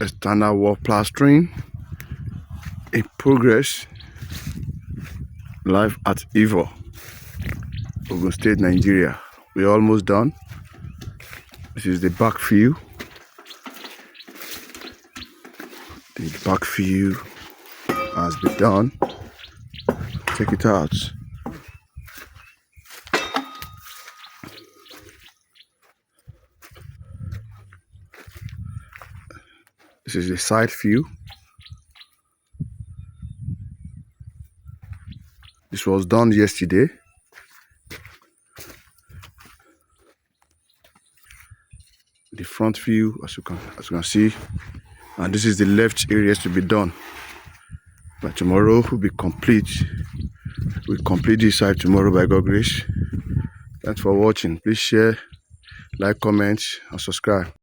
external wall plastering in progress, live at Ivo, Ogun State, Nigeria. We're almost done. This is the back view. The back view has been done. Check it out. This is the side view. This was done yesterday. The front view, as you can see, and this is the left areas to be done. By tomorrow will be complete. We'll complete this side tomorrow by God's grace. Thanks for watching. Please share, like, comment, and subscribe.